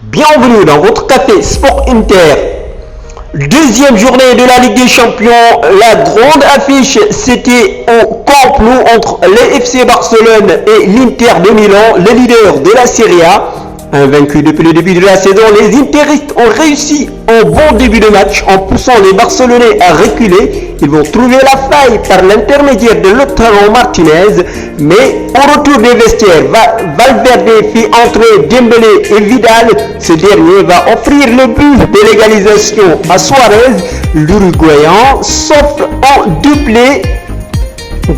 Bienvenue dans votre café Sport Inter. Deuxième journée de la Ligue des Champions. La grande affiche, c'était au Camp Nou entre le FC Barcelone et l'Inter de Milan, le leader de la Serie A. Invaincus depuis le début de la saison, les Interistes ont réussi un bon début de match en poussant les Barcelonais à reculer. Ils vont trouver la faille par l'intermédiaire de Lautaro Martinez, mais au retour des vestiaires, Valverde fit entrer Dembélé et Vidal. Ce dernier va offrir le but de l'égalisation à Suarez. L'Uruguayen s'offre en doublé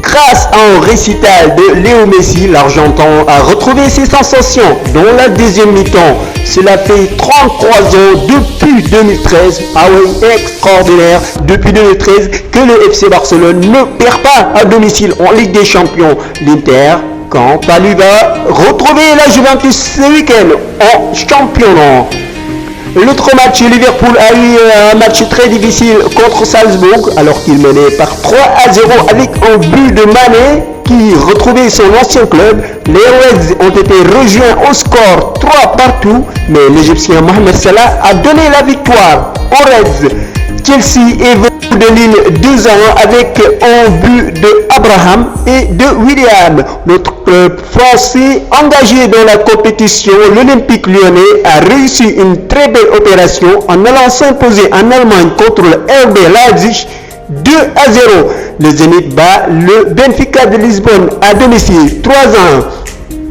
grâce à un récital de Léo Messi. L'Argentin a retrouvé ses sensations dans la deuxième mi-temps. Cela fait 33 ans depuis 2013. Ah oui, extraordinaire. Depuis 2013 que le FC Barcelone ne perd pas à domicile en Ligue des Champions. L'Inter, quant à lui, va retrouver la Juventus ce week-end en championnat. L'autre match, Liverpool a eu un match très difficile contre Salzbourg alors qu'il menait par 3-0 avec un but de Mané qui retrouvait son ancien club. Les Reds ont été rejoints au score 3-3, mais l'Égyptien Mohamed Salah a donné la victoire aux Reds. Chelsea est venu de Lille 2-1 avec un but de Abraham et de William. Notre club français engagé dans la compétition, l'Olympique Lyonnais, a réussi une très belle opération en allant s'imposer en Allemagne contre le RB Leipzig 2-0. Le Zénith bat le Benfica de Lisbonne à domicile 3-1.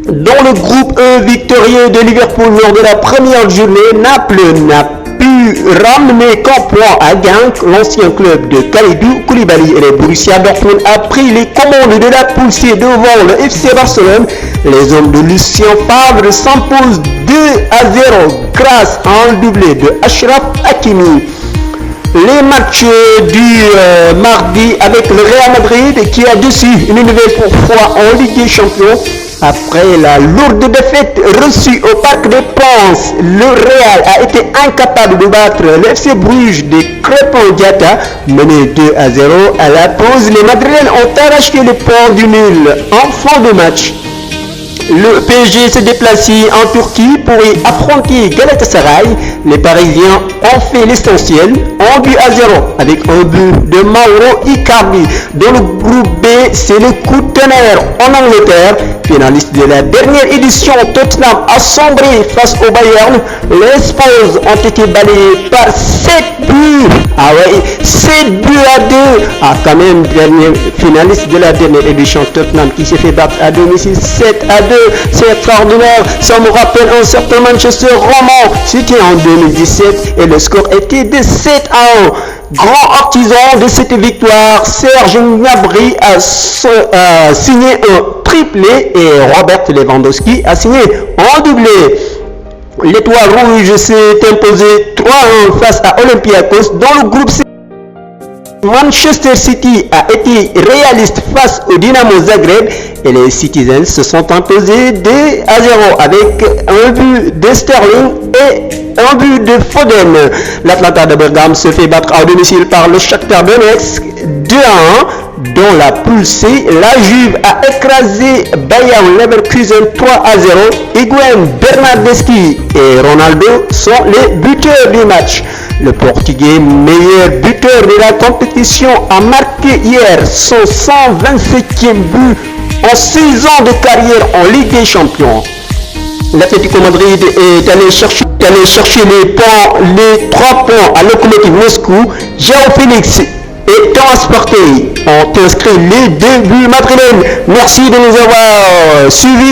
Dans le groupe E victorieux de Liverpool lors de la première journée, Naples n'a pu ramener qu'un point à Genk. L'ancien club de Kalidou Koulibaly et le Borussia Dortmund a pris les commandes de la poule C devant le FC Barcelone. Les hommes de Lucien Favre s'imposent 2-0 grâce à un doublé de Achraf Hakimi. Les matchs du mardi avec le Real Madrid qui a déçu une nouvelle fois en Ligue des Champions. Après la lourde défaite reçue au Parc des Princes, le Real a été incapable de battre l'FC Bruges de Crépin Diatta, mené 2-0 à la pause. Les Madrilènes ont arraché le point du nul en fin de match. Le PSG s'est déplacé en Turquie pour y affronter Galatasaray. Les Parisiens ont fait l'essentiel, 1-0 avec un but de Mauro Icardi. Dans le groupe B, c'est le coup de tonnerre en Angleterre. Finaliste de la dernière édition, Tottenham a sombré face au Bayern. Les Spurs ont été balayés par 7 buts. Ah ouais, 7 buts à 2. Ah quand même, dernier finaliste de la dernière édition, Tottenham qui s'est fait battre à domicile 7-2. C'est extraordinaire. Ça me rappelle un certain Manchester roman. C'était en 2017 et le score était de 7-1. Grand artisan de cette victoire, Serge Gnabry a signé un triplé et Robert Lewandowski a signé un doublé. L'Étoile Rouge s'est imposée 3-1 face à Olympiakos. Dans le groupe C, Manchester City a été réaliste face au Dynamo Zagreb et les Citizens se sont imposés 2-0 avec un but de Sterling et un but de Foden. L'Atlanta de Bergame se fait battre à domicile par le Shakhtar Donetsk 2-1. Dans la poule C, la Juve a écrasé Bayer Leverkusen 3-0. Higuaín, Bernardeschi et Ronaldo sont les buteurs du match. Le Portugais, meilleur buteur de la compétition, a marqué hier son 127e but en 6 ans de carrière en Ligue des Champions. L'Atlético Madrid est allé chercher les 3 points à Lokomotiv Moscou. João Félix et Thomas Partey ont inscrit les 2 buts madrilènes. Merci de nous avoir suivis.